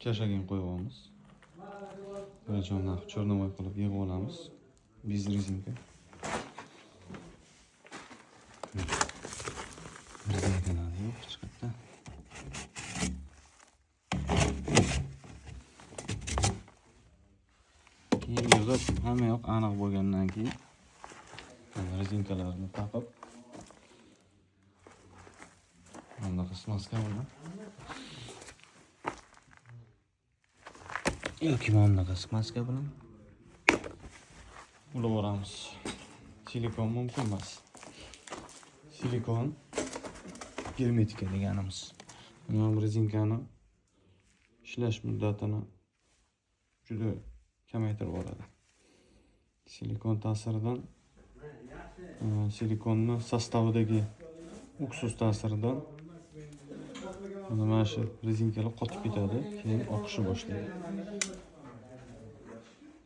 Kashagan qo'yib olamiz. Birochona chornovoy qilib yig'ib olamiz. Biz rezinka. Rezinkalar yo'q hech qayerda. Keyin yig'ib, hamma yoq aniq bo'lgandan keyin rezinkalarni taqib bunaqa smaska bilan yoki bunaqa smaska bilan ulaveramiz. Silikon mumkin emas. Silikon germetika deganimiz. Mana rezinkani ishlash muddatini juda kamaytirib yuboradi. Silikon ta'siridan silikonni sostavidagi uksus ta'siridan mana shu rezinkalar qotib ketadi, keyin oqishni boshlaydi.